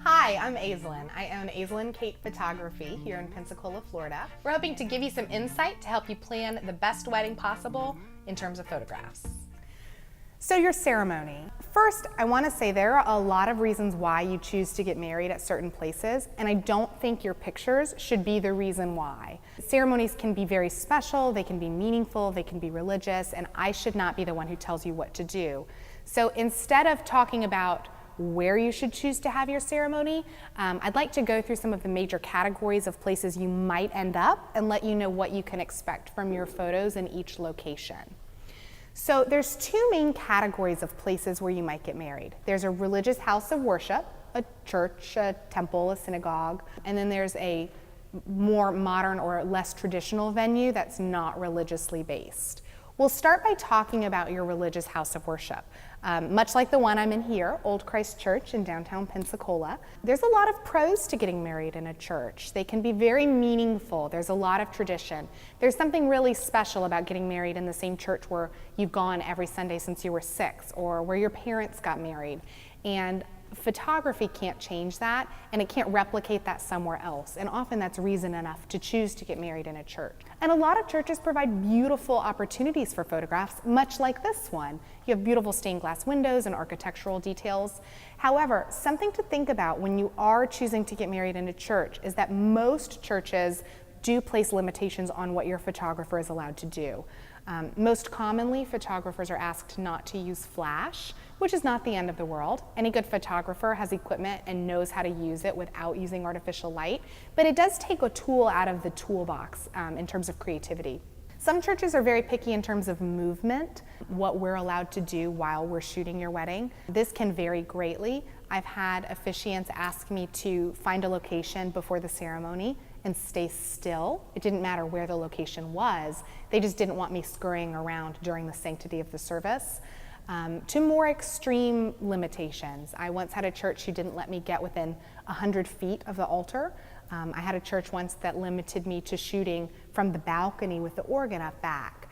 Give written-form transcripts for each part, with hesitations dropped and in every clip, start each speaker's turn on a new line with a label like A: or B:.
A: Hi, I'm Aislinn. I own Aislinn Kate Photography here in Pensacola, Florida. We're hoping to give you some insight to help you plan the best wedding possible in terms of photographs. So your ceremony. First, I want to say there are a lot of reasons why you choose to get married at certain places, and I don't think your pictures should be the reason why. Ceremonies can be very special, they can be meaningful, they can be religious, and I should not be the one who tells you what to do. So instead of talking about where you should choose to have your ceremony, I'd like to go through some of the major categories of places you might end up and let you know what you can expect from your photos in each location. So there's two main categories of places where you might get married. There's a religious house of worship, a church, a temple, a synagogue, and then there's a more modern or less traditional venue that's not religiously based. We'll start by talking about your religious house of worship. Much like the one I'm in here, Old Christ Church in downtown Pensacola, there's a lot of pros to getting married in a church. They can be very meaningful. There's a lot of tradition. There's something really special about getting married in the same church where you've gone every Sunday since you were 6, or where your parents got married. And photography can't change that, and it can't replicate that somewhere else. And often that's reason enough to choose to get married in a church. And a lot of churches provide beautiful opportunities for photographs, much like this one. You have beautiful stained glass windows and architectural details. However, something to think about when you are choosing to get married in a church is that most churches do place limitations on what your photographer is allowed to do. Most commonly, photographers are asked not to use flash, which is not the end of the world. Any good photographer has equipment and knows how to use it without using artificial light, but it does take a tool out of the toolbox in terms of creativity. Some churches are very picky in terms of movement, what we're allowed to do while we're shooting your wedding. This can vary greatly. I've had officiants ask me to find a location before the ceremony and stay still. It didn't matter where the location was. They just didn't want me scurrying around during the sanctity of the service. To more extreme limitations. I once had a church who didn't let me get within 100 feet of the altar. I had a church once that limited me to shooting from the balcony with the organ up back.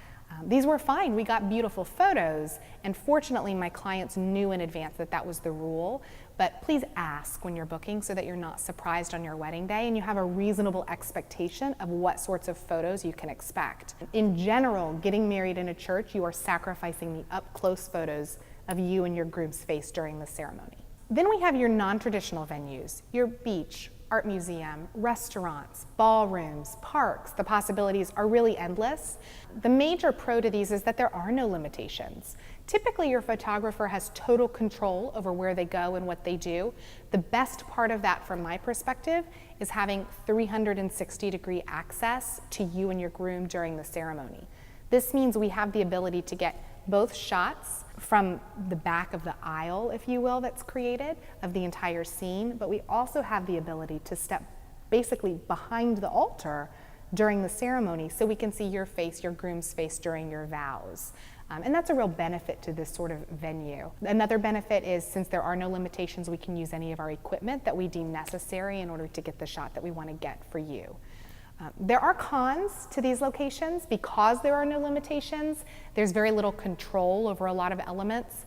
A: These were fine. We got beautiful photos, and fortunately my clients knew in advance that that was the rule. But please ask when you're booking so that you're not surprised on your wedding day and you have a reasonable expectation of what sorts of photos you can expect. In general, getting married in a church, you are sacrificing the up-close photos of you and your groom's face during the ceremony. Then we have your non-traditional venues, your beach, art museum, restaurants, ballrooms, parks. The possibilities are really endless. The major pro to these is that there are no limitations. Typically, your photographer has total control over where they go and what they do. The best part of that, from my perspective, is having 360-degree access to you and your groom during the ceremony. This means we have the ability to get both shots from the back of the aisle, if you will, that's created, of the entire scene, but we also have the ability to step basically behind the altar during the ceremony so we can see your face, your groom's face during your vows. And that's a real benefit to this sort of venue. Another benefit is, since there are no limitations, we can use any of our equipment that we deem necessary in order to get the shot that we want to get for you. There are cons to these locations. Because there are no limitations, there's very little control over a lot of elements.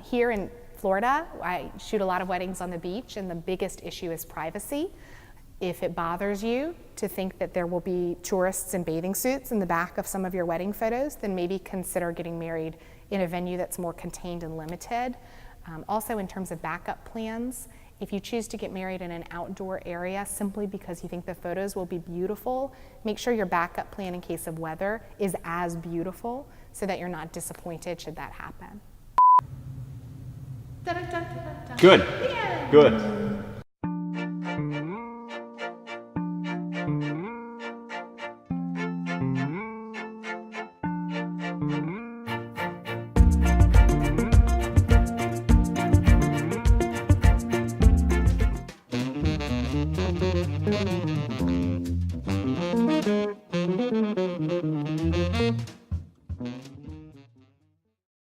A: Here in Florida, I shoot a lot of weddings on the beach, and the biggest issue is privacy. If it bothers you to think that there will be tourists in bathing suits in the back of some of your wedding photos, then maybe consider getting married in a venue that's more contained and limited. Also, in terms of backup plans, if you choose to get married in an outdoor area simply because you think the photos will be beautiful, make sure your backup plan in case of weather is as beautiful so that you're not disappointed should that happen.
B: Good. Yeah. Good.